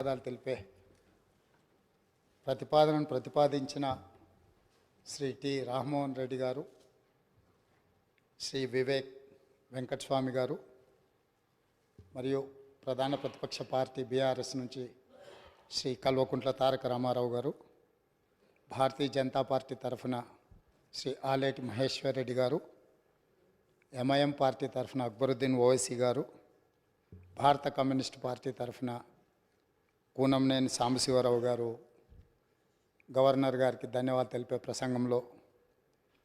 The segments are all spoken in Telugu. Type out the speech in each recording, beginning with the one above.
ధన్యవాదాలు తెలిపే ప్రతిపాదనను ప్రతిపాదించిన శ్రీ టి రామ్మోహన్ రెడ్డి గారు, శ్రీ వివేక్ వెంకటస్వామి గారు మరియు ప్రధాన ప్రతిపక్ష పార్టీ బీఆర్ఎస్ నుంచి శ్రీ కల్వకుంట్ల తారక రామారావు గారు, భారతీయ జనతా పార్టీ తరఫున శ్రీ ఆలేటి మహేశ్వర్ రెడ్డి గారు, ఎంఐఎం పార్టీ తరఫున అక్బరుద్దీన్ ఓవైసీ గారు, భారత కమ్యూనిస్ట్ పార్టీ తరఫున కూనంనేని సాంబశివరావు గారు గవర్నర్ గారికి ధన్యవాదాలు తెలిపే ప్రసంగంలో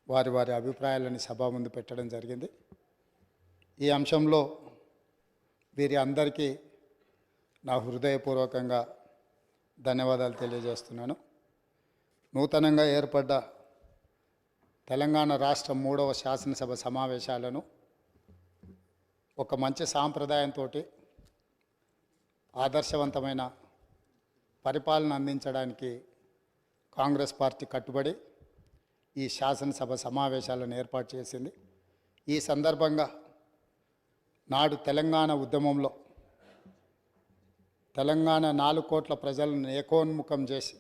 వారి వారి అభిప్రాయాలని సభ ముందు పెట్టడం జరిగింది. ఈ అంశంలో వీరి అందరికీ నా హృదయపూర్వకంగా ధన్యవాదాలు తెలియజేస్తున్నాను. నూతనంగా ఏర్పడ్డ తెలంగాణ రాష్ట్ర 3వ శాసనసభ సమావేశాలను ఒక మంచి సాంప్రదాయంతో ఆదర్శవంతమైన పరిపాలన అందించడానికి కాంగ్రెస్ పార్టీ కట్టుబడి ఈ శాసనసభ సమావేశాలను ఏర్పాటు చేసింది. ఈ సందర్భంగా నాడు తెలంగాణ ఉద్యమంలో తెలంగాణ 4 కోట్ల ప్రజలను ఏకోన్ముఖం చేసి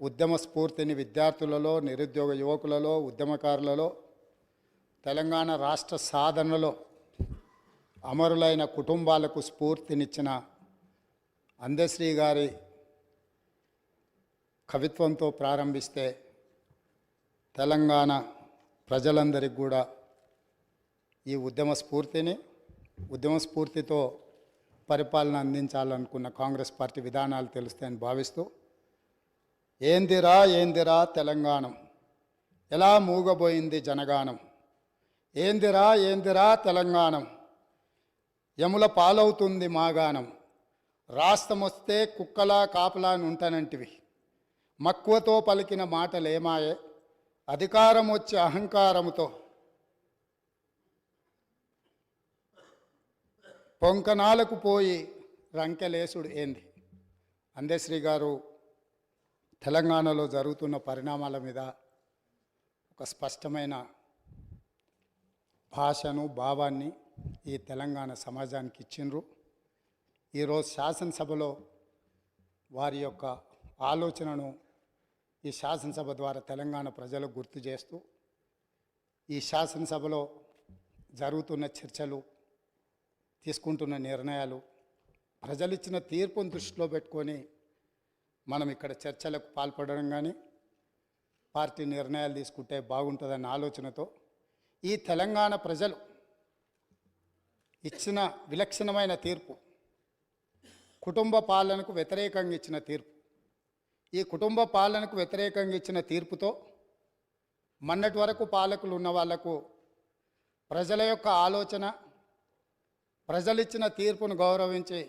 ఉద్యమ స్ఫూర్తిని విద్యార్థులలో, నిరుద్యోగ యువకులలో, ఉద్యమకారులలో, తెలంగాణ రాష్ట్ర సాధనలో అమరులైన కుటుంబాలకు స్ఫూర్తినిచ్చిన అందశ్రీ గారి కవిత్వంతో ప్రారంభిస్తే తెలంగాణ ప్రజలందరికీ కూడా ఈ ఉద్యమ స్ఫూర్తితో పరిపాలన అందించాలనుకున్న కాంగ్రెస్ పార్టీ విధానాలు తెలుస్తాయని భావిస్తూ ఏందిరా తెలంగాణం, ఎలా మూగబోయింది జనగానం, ఏందిరా తెలంగాణం, యముల పాలవుతుంది మాగానం, రాష్ట్రం వస్తే కుక్కలా కాపలా ఉంటానంటివి, మక్కువతో పలికిన మాటలేమాయే, అధికారం వచ్చే అహంకారముతో పొంకనాలకు పోయి రంకెలేసుడు ఏంది. అందశ్రీ గారు తెలంగాణలో జరుగుతున్న పరిణామాల మీద ఒక స్పష్టమైన భాషను, భావాన్ని ఈ తెలంగాణ సమాజానికి ఇచ్చిండ్రు. ఈరోజు శాసనసభలో వారి యొక్క ఆలోచనను ఈ శాసనసభ ద్వారా తెలంగాణ ప్రజలకు గుర్తు చేస్తూ ఈ శాసనసభలో జరుగుతున్న చర్చలు, తీసుకుంటున్న నిర్ణయాలు, ప్రజలిచ్చిన తీర్పును దృష్టిలో పెట్టుకొని మనం ఇక్కడ చర్చలకు పాల్పడడం కానీ పార్టీ నిర్ణయాలు తీసుకుంటే బాగుంటుందన్న ఆలోచనతో ఈ తెలంగాణ ప్రజలు ఇచ్చిన విలక్షణమైన తీర్పు, కుటుంబ పాలనకు వ్యతిరేకంగా ఇచ్చిన తీర్పు, ఈ కుటుంబ పాలనకు వ్యతిరేకంగా ఇచ్చిన తీర్పుతో మొన్నటి వరకు పాలకులు ఉన్న వాళ్లకు ప్రజల యొక్క ఆలోచన, ప్రజలిచ్చిన తీర్పును గౌరవించి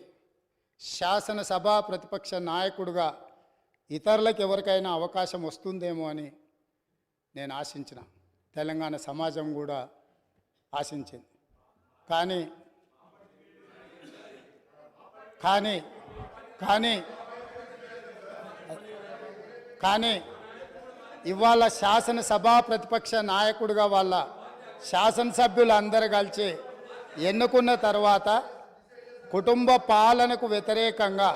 శాసనసభ ప్రతిపక్ష నాయకుడిగా ఇతరులకు ఎవరికైనా అవకాశం వస్తుందేమో అని నేను ఆశించిన, తెలంగాణ సమాజం కూడా ఆశించింది. కానీ కానీ కానీ కానీ ఇవాళ శాసనసభ ప్రతిపక్ష నాయకుడిగా వాళ్ళ శాసనసభ్యులు అందరూ కలిసి ఎన్నుకున్న తర్వాత కుటుంబ పాలనకు వ్యతిరేకంగా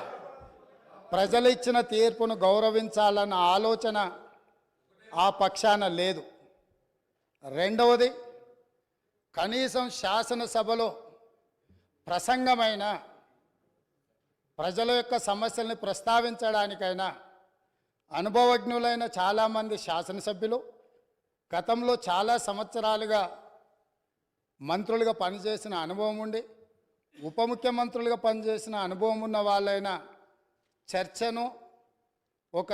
ప్రజలు ఇచ్చిన తీర్పును గౌరవించాలన్న ఆలోచన ఆ పక్షాన లేదు. రెండవది, కనీసం శాసనసభలో ప్రసంగమైన ప్రజల యొక్క సమస్యల్ని ప్రస్తావించడానికైనా అనుభవజ్ఞులైన చాలామంది శాసనసభ్యులు, గతంలో చాలా సంవత్సరాలుగా మంత్రులుగా పనిచేసిన అనుభవం ఉండి ఉప ముఖ్యమంత్రులుగా పనిచేసిన అనుభవం ఉన్న వాళ్ళైనా చర్చను ఒక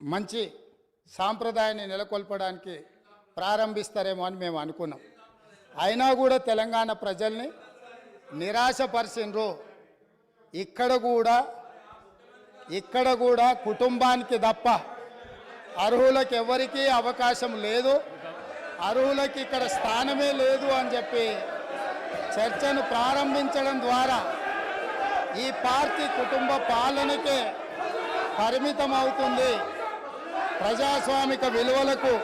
మంచి సాంప్రదాయాన్ని నెలకొల్పడానికి ప్రారంభిస్తారేమో అని మేము అనుకున్నాం. అయినా కూడా తెలంగాణ ప్రజల్ని నిరాశపరిచిండ్రు. ఇక్కడ కూడా కుటుంబానికి తప్ప అర్హులకు ఎవరికీ అవకాశం లేదు, అర్హులకి ఇక్కడ స్థానమే లేదు అని చెప్పి చర్చను ప్రారంభించడం ద్వారా ఈ పార్టీ కుటుంబ పాలనకే పరిమితం అవుతుంది. ప్రజాస్వామిక విలువలకు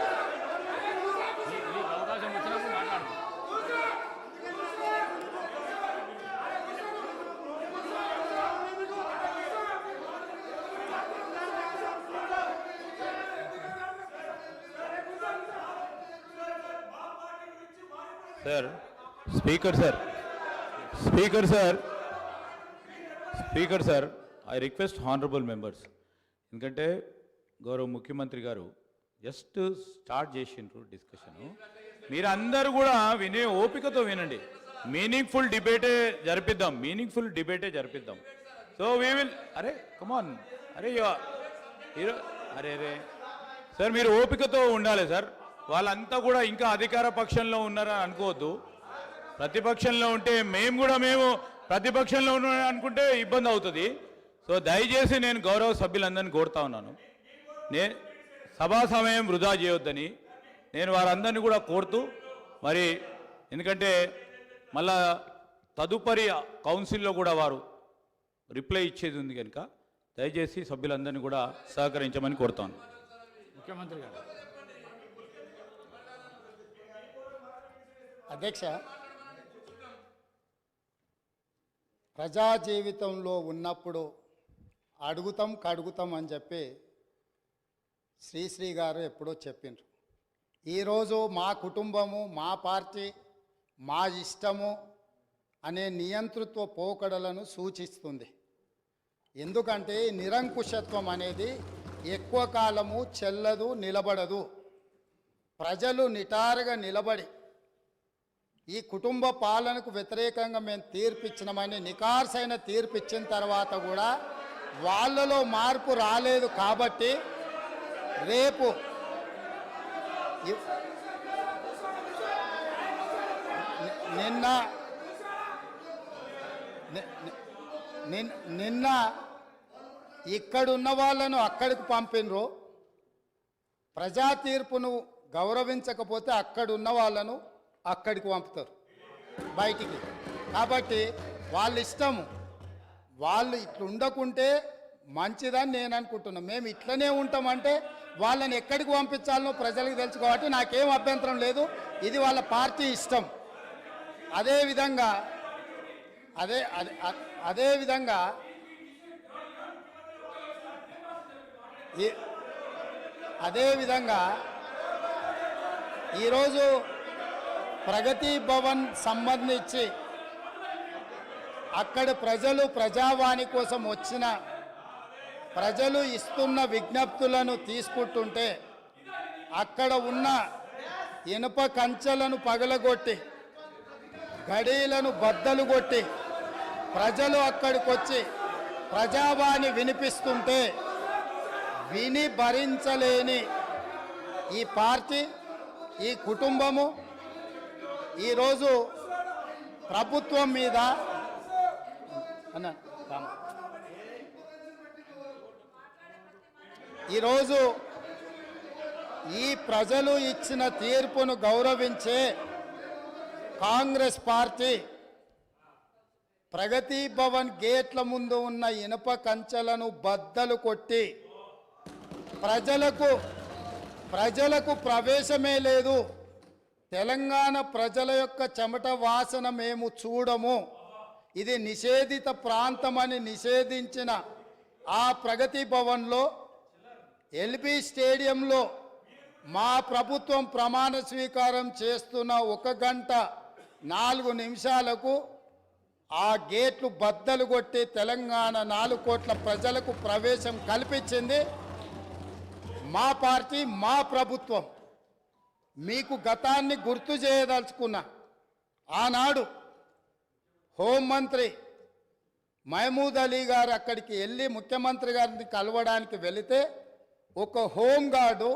sir speaker sir speaker sir speaker sir I request honourable members, ఎందుకంటే గౌరవ ముఖ్యమంత్రి గారు జస్ట్ స్టార్ట్ చేసిండ్రు డిస్కషను. మీరు అందరూ కూడా వినే ఓపికతో వినండి. మీనింగ్ఫుల్ డిబేటే జరిపిద్దాం. సో వీ విల్ అరే కమాన్ అరే అరే అరే సార్, మీరు ఓపికతో ఉండాలి సార్. వాళ్ళంతా కూడా ఇంకా అధికార పక్షంలో ఉన్నారని అనుకోవద్దు. ప్రతిపక్షంలో ఉంటే మేము ప్రతిపక్షంలో ఉన్నాం అనుకుంటే ఇబ్బంది అవుతుంది. సో దయచేసి నేను గౌరవ సభ్యులందరినీ కోరుతా ఉన్నాను, సభా సమయం వృధా చేయొద్దని నేను వారందరినీ కూడా కోరుతూ, మరి ఎందుకంటే మళ్ళా తదుపరి కౌన్సిల్లో కూడా వారు రిప్లై ఇచ్చేది ఉంది కనుక దయచేసి సభ్యులందరినీ కూడా సహకరించమని కోరుతాను. ముఖ్యమంత్రి గారు. అధ్యక్ష, ప్రజా జీవితంలో ఉన్నప్పుడు కడుగుతాం అని చెప్పి శ్రీశ్రీ గారు ఎప్పుడో చెప్పిండ్రు. ఈరోజు మా కుటుంబము, మా పార్టీ, మా ఇష్టము అనే నియంతృత్వ పోకడలను సూచిస్తుంది. ఎందుకంటే నిరంకుశత్వం అనేది ఎక్కువ కాలము చెల్లదు, నిలబడదు. ప్రజలు నిటారుగా నిలబడి ఈ కుటుంబ పాలనకు వ్యతిరేకంగా మేము తీర్పిచ్చినామని నికార్సైన తీర్పిచ్చిన తర్వాత కూడా వాళ్ళలో మార్పు రాలేదు. కాబట్టి రేపు నిన్న ఇక్కడున్న వాళ్ళను అక్కడికి పంపినరు. ప్రజా తీర్పును గౌరవించకపోతే అక్కడున్న వాళ్ళను అక్కడికి పంపుతారు బయటికి. కాబట్టి వాళ్ళ ఇష్టము, వాళ్ళు ఇట్లా ఉండకుంటే మంచిదని నేను అనుకుంటున్నాను. మేము ఇట్లనే ఉంటామంటే వాళ్ళని ఎక్కడికి పంపించాలనో ప్రజలకు తెలుసు కాబట్టి నాకేం అభ్యంతరం లేదు. ఇది వాళ్ళ పార్టీ ఇష్టం. అదేవిధంగా ఈరోజు ప్రగతి భవన్ సంబంధించి అక్కడ ప్రజావాణి కోసం వచ్చిన ప్రజలు ఇస్తున్న విజ్ఞప్తులను తీసుకుంటుంటే అక్కడ ఉన్న ఇనుప కంచెలను పగలగొట్టి గడీలను బద్దలు కొట్టి ప్రజలు అక్కడికి వచ్చి ప్రజావాణి వినిపిస్తుంటే విని భరించలేని ఈ పార్టీ, ఈ కుటుంబము ఈరోజు ప్రభుత్వం మీద ఈరోజు ఈ ప్రజలు ఇచ్చిన తీర్పును గౌరవించే కాంగ్రెస్ పార్టీ ప్రగతి భవన్ గేట్ల ముందు ఉన్న ఇనుప కంచెలను బద్దలు కొట్టి ప్రజలకు ప్రవేశమే లేదు, తెలంగాణ ప్రజల యొక్క చెమట వాసన మేము చూడము, ఇది నిషేధిత ప్రాంతమని నిషేధించిన ఆ ప్రగతి భవన్లో ఎల్బీ స్టేడియంలో మా ప్రభుత్వం ప్రమాణ స్వీకారం చేస్తున్న 1 గంట 4 నిమిషాలకు ఆ గేట్లు బద్దలు కొట్టి తెలంగాణ 4 కోట్ల ప్రజలకు ప్రవేశం కల్పించింది మా పార్టీ, మా ప్రభుత్వం. మీకు గతాన్ని గుర్తు చేయదలుచుకున్నా. ఆనాడు హోంమంత్రి మహమూద్ అలీ గారు అక్కడికి వెళ్ళి ముఖ్యమంత్రి గారిని కలవడానికి వెళితే ఒక హోంగార్డు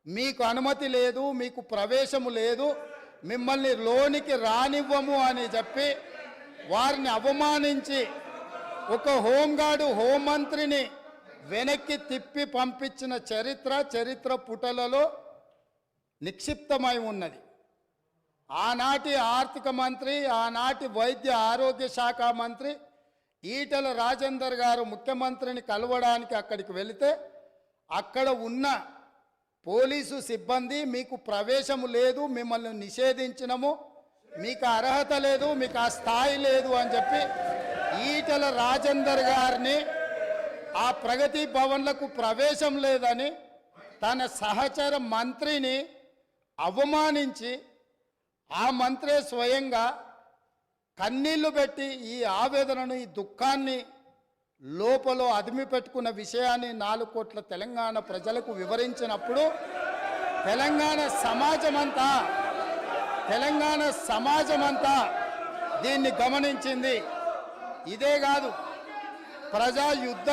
మీకు అనుమతి లేదు, మీకు ప్రవేశము లేదు, మిమ్మల్ని లోనికి రానివ్వము అని చెప్పి వారిని అవమానించి ఒక హోంగార్డు హోంమంత్రిని వెనక్కి తిప్పి పంపించిన చరిత్ర పుటలలో నిక్షిప్తమై ఉన్నది. ఆనాటి ఆర్థిక మంత్రి, ఆనాటి వైద్య ఆరోగ్య శాఖ మంత్రి ఈటెల రాజేందర్ గారు ముఖ్యమంత్రిని కలవడానికి అక్కడికి వెళితే అక్కడ ఉన్న పోలీసు సిబ్బంది మీకు ప్రవేశము లేదు, మిమ్మల్ని నిషేధించినము, మీకు అర్హత లేదు, మీకు ఆ స్థాయి లేదు అని చెప్పి ఈటెల రాజేందర్ గారిని ఆ ప్రగతి భవన్లకు ప్రవేశం లేదని తన సహచర మంత్రిని అవమానించి ఆ మంత్రే స్వయంగా కన్నీళ్లు పెట్టి ఈ ఆవేదనను ఈ దుఃఖాన్ని లోపల అదిమి పెట్టుకున్న విషయాన్ని 4 కోట్ల తెలంగాణ ప్రజలకు వివరించినప్పుడు తెలంగాణ సమాజమంతా దీన్ని గమనించింది. ఇదే కాదు, ప్రజా యుద్ధ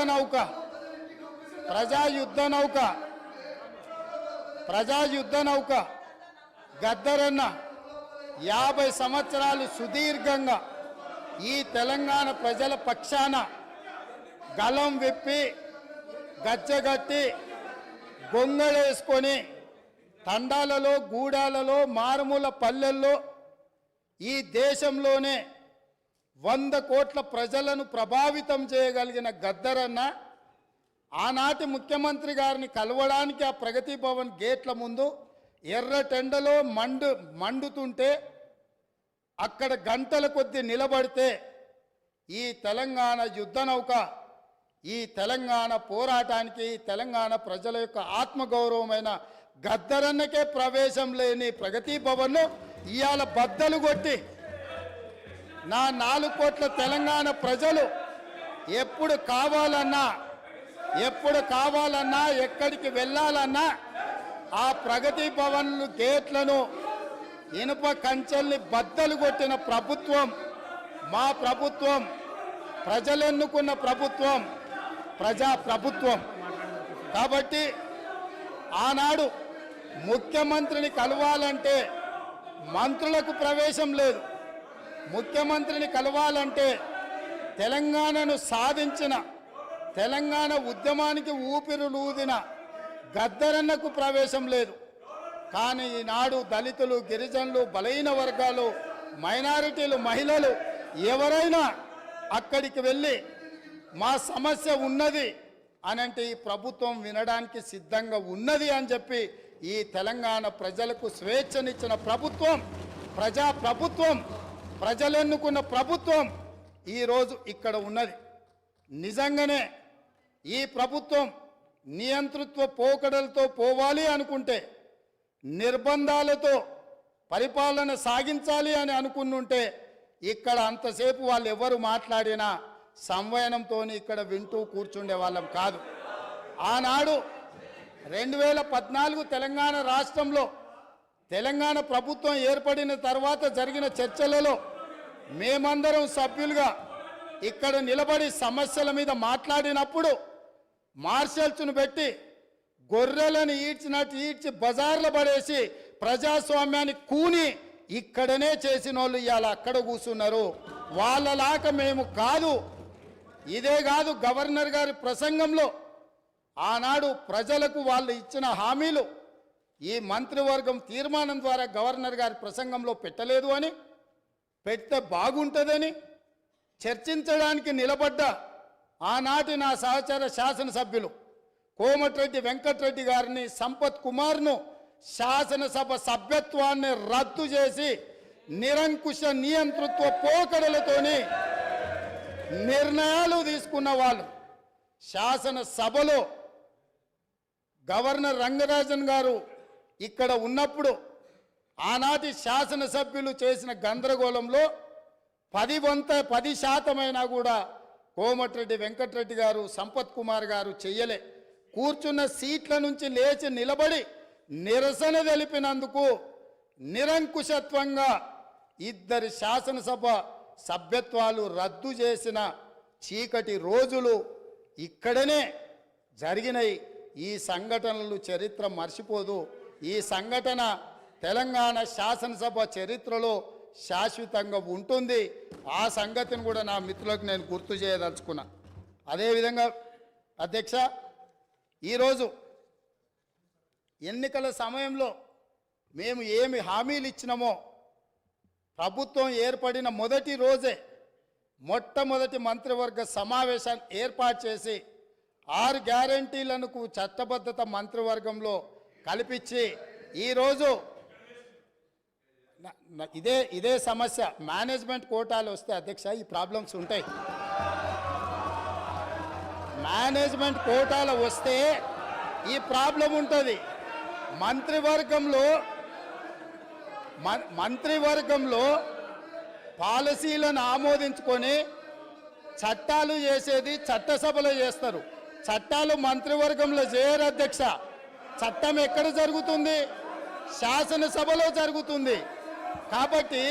నౌక గద్దరన్న 50 సంవత్సరాలు సుదీర్ఘంగా ఈ తెలంగాణ ప్రజల పక్షాన గలం విప్పి గచ్చగట్టి గొంగళేసుకొని తండాలలో గూడాలలో మారుమూల పల్లెల్లో ఈ దేశంలోనే 100 కోట్ల ప్రజలను ప్రభావితం చేయగలిగిన గద్దరన్న ఆనాటి ముఖ్యమంత్రి గారిని కలవడానికి ఆ ప్రగతి భవన్ గేట్ల ముందు ఎర్రటెండలో మండుతుంటే అక్కడ గంటల కొద్దీ నిలబడితే ఈ తెలంగాణ యుద్ధ నౌక ఈ తెలంగాణ పోరాటానికి తెలంగాణ ప్రజల యొక్క ఆత్మగౌరవమైన గద్దరన్నకే ప్రవేశం లేని ప్రగతి భవన్ను ఇవాళ బద్దలు కొట్టి నా 4 కోట్ల తెలంగాణ ప్రజలు ఎప్పుడు కావాలన్నా ఎక్కడికి వెళ్ళాలన్నా ఆ ప్రగతి భవన్లు గేట్లను ఇనుప కంచెల్ని బద్దలు కొట్టిన ప్రభుత్వం మా ప్రభుత్వం, ప్రజలెన్నుకున్న ప్రభుత్వం, ప్రజా ప్రభుత్వం. కాబట్టి ఆనాడు ముఖ్యమంత్రిని కలవాలంటే మంత్రులకు ప్రవేశం లేదు. ముఖ్యమంత్రిని కలవాలంటే తెలంగాణను సాధించిన తెలంగాణ ఉద్యమానికి ఊపిరులూదిన గద్దరన్నకు ప్రవేశం లేదు. కానీ ఈనాడు దళితులు, గిరిజనులు, బలహీన వర్గాలు, మైనారిటీలు, మహిళలు ఎవరైనా అక్కడికి వెళ్ళి మా సమస్య ఉన్నది అని అంటే ఈ ప్రభుత్వం వినడానికి సిద్ధంగా ఉన్నది అని చెప్పి ఈ తెలంగాణ ప్రజలకు స్వేచ్ఛనిచ్చిన ప్రభుత్వం, ప్రజా ప్రభుత్వం, ప్రజలెన్నుకున్న ప్రభుత్వం ఈరోజు ఇక్కడ ఉన్నది. నిజంగానే ఈ ప్రభుత్వం నియంతృత్వ పోకడలతో పోవాలి అనుకుంటే, నిర్బంధాలతో పరిపాలన సాగించాలి అని అనుకున్నుంటే ఇక్కడ అంతసేపు వాళ్ళు ఎవరు మాట్లాడినా సంవయనంతో ఇక్కడ వింటూ కూర్చుండే వాళ్ళం కాదు. ఆనాడు 2014 తెలంగాణ రాష్ట్రంలో తెలంగాణ ప్రభుత్వం ఏర్పడిన తర్వాత జరిగిన చర్చలలో మేమందరం సభ్యులుగా ఇక్కడ నిలబడి సమస్యల మీద మాట్లాడినప్పుడు మార్షల్స్ను పెట్టి గొర్రెలను ఈడ్చినట్టు ఈడ్చి బజార్లో పడేసి ప్రజాస్వామ్యాన్ని కూని ఇక్కడనే చేసిన వాళ్ళు ఇవాళ అక్కడ కూర్చున్నారు. వాళ్ళలాగా మేము కాదు. ఇదే కాదు, గవర్నర్ గారి ప్రసంగంలో ఆనాడు ప్రజలకు వాళ్ళు ఇచ్చిన హామీలు ఈ మంత్రివర్గం తీర్మానం ద్వారా గవర్నర్ గారి ప్రసంగంలో పెట్టలేదు అని, పెడితే బాగుంటుందని చర్చించడానికి నిలబడ్డ ఆనాటి నా సహచర శాసనసభ్యులు కోమటిరెడ్డి వెంకటరెడ్డి గారిని, సంపత్ కుమార్ను శాసనసభ సభ్యత్వాన్ని రద్దు చేసి నిరంకుశ నియంతృత్వ పోకడలతోని నిర్ణయాలు తీసుకున్న వాళ్ళు శాసనసభలో గవర్నర్ రంగరాజన్ గారు ఇక్కడ ఉన్నప్పుడు ఆనాటి శాసనసభ్యులు చేసిన గందరగోళంలో 10% కూడా కోమటిరెడ్డి వెంకటరెడ్డి గారు, సంపత్ కుమార్ గారు చెయ్యలే. కూర్చున్న సీట్ల నుంచి లేచి నిలబడి నిరసన తెలిపినందుకు నిరంకుశత్వంగా 2 శాసనసభ సభ్యత్వాలు రద్దు చేసిన చీకటి రోజులు ఇక్కడనే జరిగినాయి. ఈ సంఘటనలు చరిత్ర మర్చిపోదు. ఈ సంఘటన తెలంగాణ శాసనసభ చరిత్రలో శాశ్వతంగా ఉంటుంది. ఆ సంగతిని కూడా నా మిత్రులకు నేను గుర్తు చేయదలుచుకున్నా. అదేవిధంగా అధ్యక్ష, ఈరోజు ఎన్నికల సమయంలో మేము ఏమి హామీలు ఇచ్చినామో ప్రభుత్వం ఏర్పడిన మొదటి రోజే మొట్టమొదటి మంత్రివర్గ సమావేశాన్ని ఏర్పాటు చేసి 6 గ్యారంటీలను చట్టబద్ధత మంత్రివర్గంలో కల్పించి ఈరోజు ఇదే సమస్య మేనేజ్మెంట్ కోటాలు వస్తే అధ్యక్ష ఈ ప్రాబ్లమ్స్ ఉంటాయి. మేనేజ్మెంట్ కోటాలు వస్తే ఈ ప్రాబ్లం ఉంటుంది. మంత్రివర్గంలో పాలసీలను ఆమోదించుకొని చట్టాలు చేసేది చట్టసభలో చేస్తారు. చట్టాలు మంత్రివర్గంలో చేయరు అధ్యక్ష. చట్టం ఎక్కడ జరుగుతుంది? శాసనసభలో జరుగుతుంది. కాబట్టి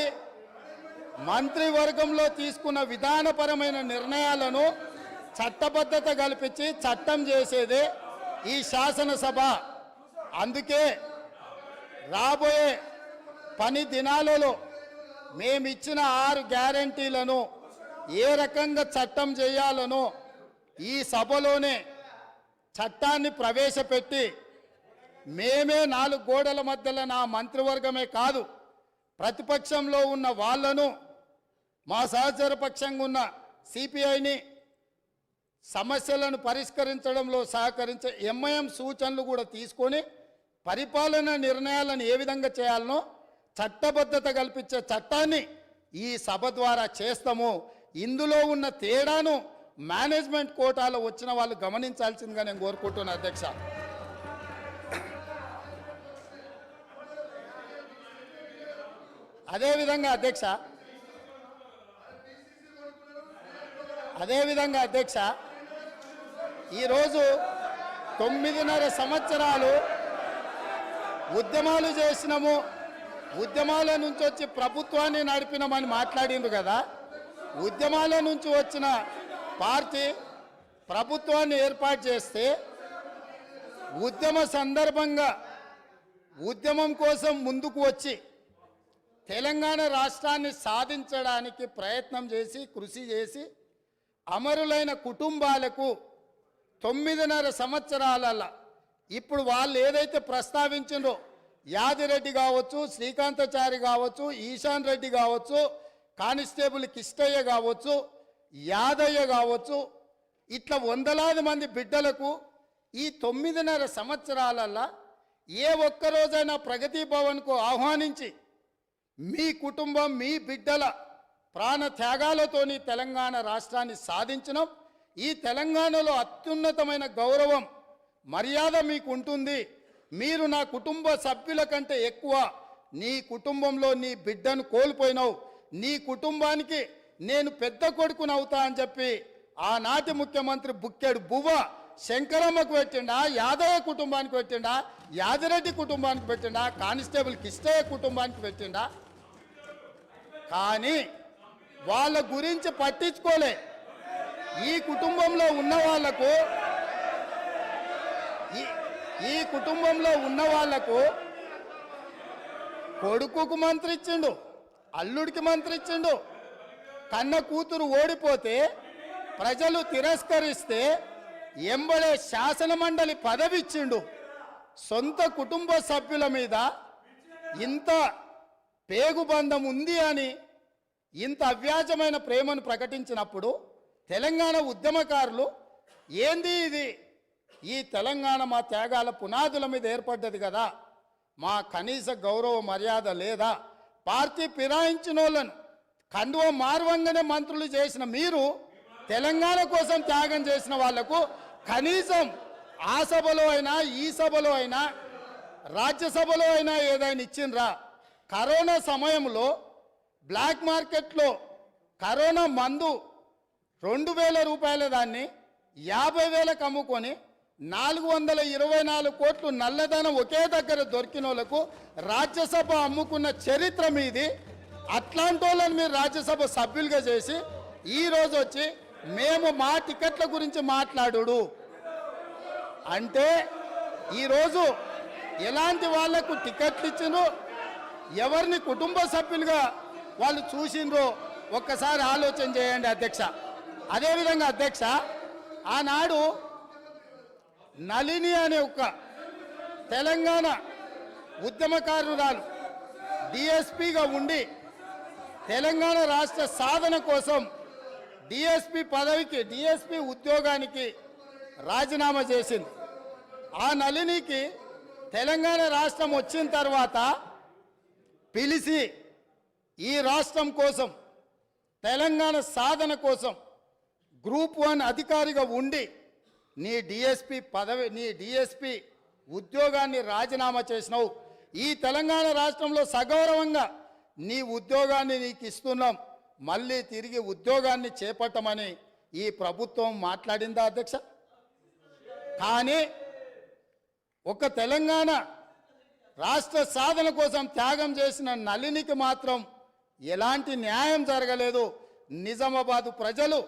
మంత్రివర్గంలో తీసుకున్న విధానపరమైన నిర్ణయాలను చట్టబద్ధత కల్పించి చట్టం చేసేదే ఈ శాసనసభ. అందుకే రాబోయే పని దినాలలో మేమిచ్చిన 6 గ్యారంటీలను ఏ రకంగా చట్టం చేయాలనో ఈ సభలోనే చట్టాన్ని ప్రవేశపెట్టి మేమే 4 గోడల మధ్యలో నా మంత్రివర్గమే కాదు ప్రతిపక్షంలో ఉన్న వాళ్ళను మా సహచర పక్షంగా ఉన్న సిపిఐని సమస్యలను పరిష్కరించడంలో సహకరించే ఎంఐఎం సూచనలు కూడా తీసుకొని పరిపాలన నిర్ణయాలను ఏ విధంగా చేయాలనో చట్టబద్ధత కల్పించే చట్టాన్ని ఈ సభ ద్వారా చేస్తాము. ఇందులో ఉన్న తేడాను మేనేజ్మెంట్ కోటాలో వచ్చిన వాళ్ళు గమనించాల్సిందిగా నేను కోరుకుంటున్నాను అధ్యక్ష. అదేవిధంగా అధ్యక్ష ఈరోజు 9.5 సంవత్సరాలు ఉద్యమాలు చేసినాము, ఉద్యమాల నుంచి వచ్చి ప్రభుత్వాన్ని నడిపినామని మాట్లాడిండు కదా. ఉద్యమాల నుంచి వచ్చిన పార్టీ ప్రభుత్వాన్ని ఏర్పాటు చేస్తే ఉద్యమ సందర్భంగా ఉద్యమం కోసం ముందుకు వచ్చి తెలంగాణ రాష్ట్రాన్ని సాధించడానికి ప్రయత్నం చేసి కృషి చేసి అమరులైన కుటుంబాలకు 9.5 సంవత్సరాలలో ఇప్పుడు వాళ్ళు ఏదైతే ప్రస్తావించిందో యాదిరెడ్డి కావచ్చు, శ్రీకాంతాచారి కావచ్చు, ఈశాన్ రెడ్డి కావచ్చు, కానిస్టేబుల్ కిష్టయ్య కావచ్చు, యాదయ్య కావచ్చు, ఇట్లా వందలాది మంది బిడ్డలకు ఈ 9.5 సంవత్సరాలలో ఏ ఒక్కరోజైనా ప్రగతి భవన్కు ఆహ్వానించి మీ కుటుంబం మీ బిడ్డల ప్రాణ త్యాగాలతోని తెలంగాణ రాష్ట్రాన్ని సాధించడం, ఈ తెలంగాణలో అత్యున్నతమైన గౌరవం మర్యాద మీకు ఉంటుంది. మీరు నా కుటుంబ సభ్యుల కంటే ఎక్కువ నీ కుటుంబంలో నీ బిడ్డను కోల్పోయినావు, నీ కుటుంబానికి నేను పెద్ద కొడుకుని అవుతా అని చెప్పి ఆనాటి ముఖ్యమంత్రి బుక్కెడు బువ్వ శంకరమ్మకు పెట్టిండా, యాదయ్య కుటుంబానికి పెట్టిండా, యాదిరెడ్డి కుటుంబానికి పెట్టిండా, కానిస్టేబుల్ కిష్టయ్య కుటుంబానికి పెట్టిండా. కానీ వాళ్ళ గురించి పట్టించుకోలే. ఈ కుటుంబంలో ఉన్న వాళ్లకు కొడుకుకు మంత్రి ఇచ్చిండు, అల్లుడికి మంత్రి ఇచ్చిండు. కన్న కూతురు ఓడిపోతే ప్రజలు తిరస్కరిస్తే ఎంబడే శాసన మండలి పదవి ఇచ్చిండు. సొంత కుటుంబ సభ్యుల మీద ఇంత పేగుబంధం ఉంది అని ఇంత అవ్యాజమైన ప్రేమను ప్రకటించినప్పుడు తెలంగాణ ఉద్యమకారులు ఏంది ఇది, ఈ తెలంగాణ మా త్యాగాల పునాదుల మీద ఏర్పడ్డది కదా, మా కనీస గౌరవ మర్యాద లేదా, పార్టీ ఫిరాయించిన వాళ్ళను కండువ మార్వంగానే మంత్రులు చేసిన మీరు తెలంగాణ కోసం త్యాగం చేసిన వాళ్లకు కనీసం ఆ సభలో అయినా ఈ సభలో అయినా రాజ్యసభలో అయినా ఏదైనా ఇచ్చిండ్రా? కరోనా సమయంలో బ్లాక్ మార్కెట్లో కరోనా మందు 2,000 రూపాయల దాన్ని 50,000కు అమ్ముకొని 424 కోట్లు నల్లధనం ఒకే దగ్గర దొరికిన వాళ్ళకు రాజ్యసభ అమ్ముకున్న చరిత్ర మీది. అట్లాంటి వాళ్ళని మీరు రాజ్యసభ సభ్యులుగా చేసి ఈరోజు వచ్చి మేము మా టికెట్ల గురించి మాట్లాడు అంటే ఈరోజు ఎలాంటి వాళ్లకు టికెట్లు ఇచ్చిండ్రు, ఎవరిని కుటుంబ సభ్యులుగా వాళ్ళు చూసిండ్రో ఒక్కసారి ఆలోచన చేయండి అధ్యక్ష. అదేవిధంగా అధ్యక్ష, ఆనాడు నళిని అనే ఒక తెలంగాణ ఉద్యమకారురాలు డిఎస్పిగా ఉండి తెలంగాణ రాష్ట్ర సాధన కోసం డిఎస్పి పదవికి డిఎస్పి ఉద్యోగానికి రాజీనామా చేసింది. ఆ నళినికి తెలంగాణ రాష్ట్రం వచ్చిన తర్వాత పిలిచి ఈ రాష్ట్రం కోసం తెలంగాణ సాధన కోసం గ్రూప్ 1 అధికారిగా ఉండి నీ డిఎస్పి ఉద్యోగాన్ని రాజీనామా చేసినావు, ఈ తెలంగాణ రాష్ట్రంలో సగౌరవంగా నీ ఉద్యోగాన్ని నీకు ఇస్తున్నాం, మళ్ళీ తిరిగి ఉద్యోగాన్ని చేపట్టమని ఈ ప్రభుత్వం మాట్లాడిందా అధ్యక్ష? కానీ ఒక తెలంగాణ రాష్ట్ర సాధన కోసం త్యాగం చేసిన నళినికి మాత్రం ఎలాంటి న్యాయం జరగలేదు. నిజామాబాదు ప్రజలు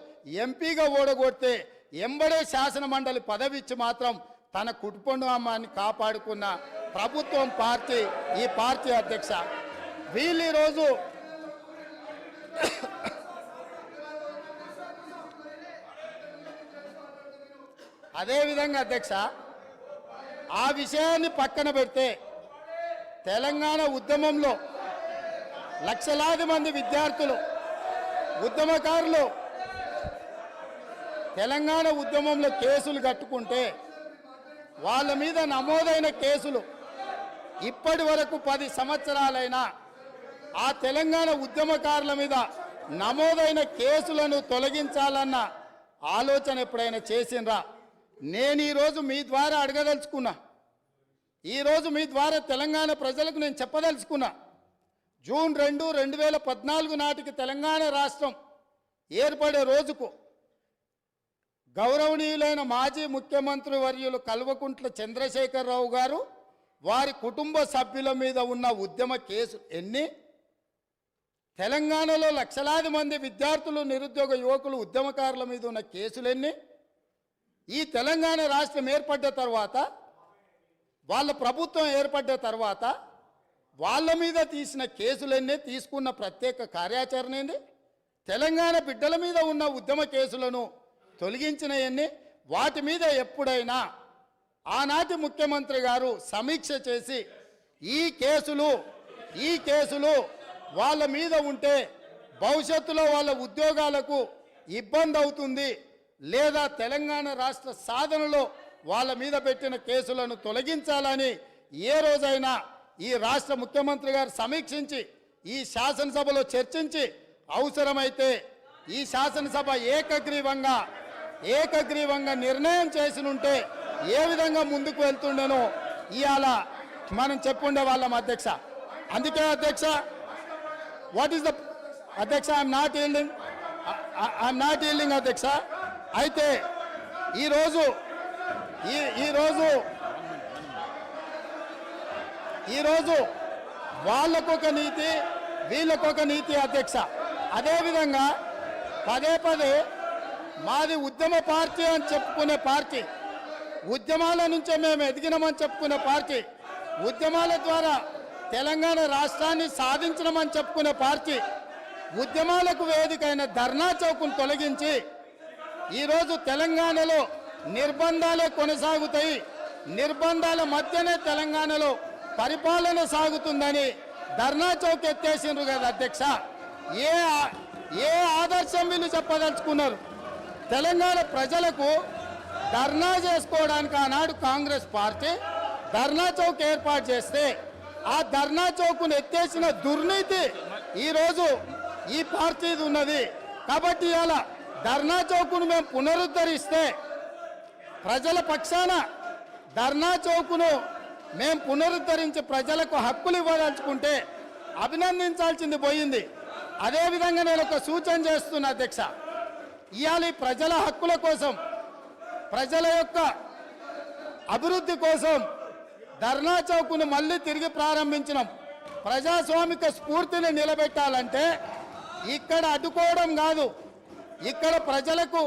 ఎంపీగా ఓడగొడితే ఎంబడే శాసన మండలి పదవి ఇచ్చి మాత్రం తన కుటుంబాన్ని కాపాడుకున్న ప్రభుత్వం పార్టీ ఈ పార్టీ అధ్యక్ష. వీళ్ళు ఈరోజు అదేవిధంగా అధ్యక్ష ఆ విషయాన్ని పక్కన పెడితే తెలంగాణ ఉద్యమంలో లక్షలాది మంది విద్యార్థులు ఉద్యమకారులు తెలంగాణ ఉద్యమంలో కేసులు కట్టుకుంటే వాళ్ళ మీద నమోదైన కేసులు ఇప్పటి వరకు 10 సంవత్సరాలైనా ఆ తెలంగాణ ఉద్యమకారుల మీద నమోదైన కేసులను తొలగించాలన్న ఆలోచన ఎప్పుడైనా చేసిండ్రా? నేను ఈరోజు మీ ద్వారా అడగదలుచుకున్నా, ఈరోజు మీ ద్వారా తెలంగాణ ప్రజలకు నేను చెప్పదలుచుకున్నా, జూన్ 2, 2014 నాటికి తెలంగాణ రాష్ట్రం ఏర్పడే రోజుకు గౌరవనీయులైన మాజీ ముఖ్యమంత్రి వర్యులు కల్వకుంట్ల చంద్రశేఖరరావు గారు వారి కుటుంబ సభ్యుల మీద ఉన్న ఉద్యమ కేసు ఎన్ని? తెలంగాణలో లక్షలాది మంది విద్యార్థులు నిరుద్యోగ యువకులు ఉద్యమకారుల మీద ఉన్న కేసులెన్ని? ఈ తెలంగాణ రాష్ట్రం ఏర్పడ్డ తర్వాత వాళ్ళ ప్రభుత్వం ఏర్పడ్డ తర్వాత వాళ్ళ మీద తీసిన కేసులన్నీ, తీసుకున్న ప్రత్యేక కార్యాచరణ ఏంది? తెలంగాణ బిడ్డల మీద ఉన్న ఉద్యమ కేసులను తొలగించినవన్నీ, వాటి మీద ఎప్పుడైనా ఆనాటి ముఖ్యమంత్రి గారు సమీక్ష చేసి ఈ కేసులు వాళ్ళ మీద ఉంటే భవిష్యత్తులో వాళ్ళ ఉద్యోగాలకు ఇబ్బంది అవుతుంది, లేదా తెలంగాణ రాష్ట్ర సాధనలో వాళ్ళ మీద పెట్టిన కేసులను తొలగించాలని ఏ రోజైనా ఈ రాష్ట్ర ముఖ్యమంత్రి గారు సమీక్షించి ఈ శాసనసభలో చర్చించి అవసరమైతే ఈ శాసనసభ ఏకగ్రీవంగా నిర్ణయం చేసినుంటే ఏ విధంగా ముందుకు వెళ్తుండేనో ఇవాళ మనం చెప్పుండే వాళ్ళం అధ్యక్ష. అందుకే అధ్యక్ష, వాట్ ఈస్ ద అధ్యక్ష, ఐఎమ్ నాట్ ఈల్డింగ్ అధ్యక్ష. అయితే ఈరోజు వాళ్ళకొక నీతి వీళ్ళకొక నీతి అధ్యక్ష. అదేవిధంగా పదే మాది ఉద్యమ పార్టీ అని చెప్పుకునే పార్టీ, ఉద్యమాల నుంచే మేము ఎదిగినామని చెప్పుకునే పార్టీ, ఉద్యమాల ద్వారా తెలంగాణ రాష్ట్రాన్ని సాధించడమని చెప్పుకునే పార్టీ, ఉద్యమాలకు వేదికైన ధర్నా చౌక్ను తొలగించి ఈరోజు తెలంగాణలో నిర్బంధాలే కొనసాగుతాయి, నిర్బంధాల మధ్యనే తెలంగాణలో పరిపాలన సాగుతుందని ధర్నా చౌక్ ఎత్తేసిండ్రు కదా అధ్యక్ష. ఏ ఆదర్శం వీళ్ళు చెప్పదలుచుకున్నారు? తెలంగాణ ప్రజలకు ధర్నా చేసుకోవడానికి ఆనాడు కాంగ్రెస్ పార్టీ ధర్నా చౌక్ ఏర్పాటు చేస్తే ఆ ధర్నా చౌక్ను ఎత్తేసిన దుర్నీతి ఈరోజు ఈ పార్టీది ఉన్నది. కాబట్టి ఇవాళ ధర్నా చౌక్ను మేము పునరుద్ధరిస్తే, ప్రజల పక్షాన ధర్నా చౌక్ను మేము పునరుద్ధరించి ప్రజలకు హక్కులు ఇవ్వదలుచుకుంటే అభినందించాల్సింది పోయింది. అదేవిధంగా నేను ఒక సూచన చేస్తున్నా అధ్యక్ష, ఇవాళ ఈ ప్రజల హక్కుల కోసం, ప్రజల యొక్క అభివృద్ధి కోసం ధర్నా చౌక్ను మళ్ళీ తిరిగి ప్రారంభించినాం. ప్రజాస్వామిక స్ఫూర్తిని నిలబెట్టాలంటే ఇక్కడ అడ్డుకోవడం కాదు, ఇక్కడ ప్రజలకు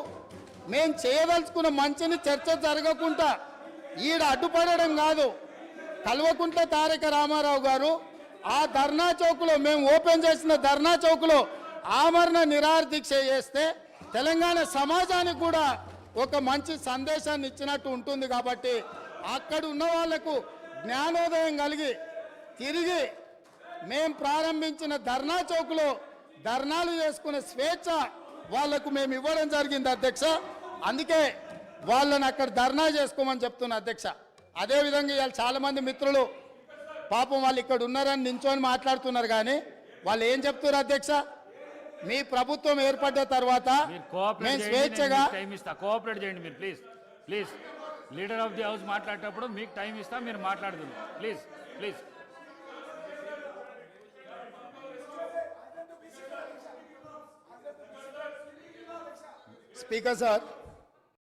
మేము చేయదలుచుకున్న మంచిని చర్చ జరగకుండా ఈడ అడ్డుపడడం కాదు. కల్వకుంట్ల తారక రామారావు గారు ఆ ధర్నా చౌక్లో, మేము ఓపెన్ చేసిన ధర్నా చౌక్లో ఆమరణ నిరాహార దీక్ష చేస్తే తెలంగాణ సమాజానికి కూడా ఒక మంచి సందేశాన్ని ఇచ్చినట్టు ఉంటుంది. కాబట్టి అక్కడ ఉన్న వాళ్లకు జ్ఞానోదయం కలిగి తిరిగి మేము ప్రారంభించిన ధర్నా చౌక్లో ధర్నాలు చేసుకునే స్వేచ్ఛ వాళ్లకు మేము ఇవ్వడం జరిగింది అధ్యక్ష. అందుకే వాళ్ళని అక్కడ ధర్నా చేసుకోమని చెప్తున్నా అధ్యక్ష. అదేవిధంగా ఇవాళ చాలామంది మిత్రులు పాపం వాళ్ళు ఇక్కడ ఉన్నారని నించొని మాట్లాడుతున్నారు, కానీ వాళ్ళు ఏం చెప్తున్నారు అధ్యక్ష? మీ ప్రభుత్వం ఏర్పడ్డ తర్వాత మేము స్వేచ్ఛగా కోఆపరేట్ చేయండి మీరు, please leader of the house మాట్లాడేటప్పుడు మీకు టైం ఇస్తా, మీరు మాట్లాడుతున్నారు ప్లీజ్. Speaker sir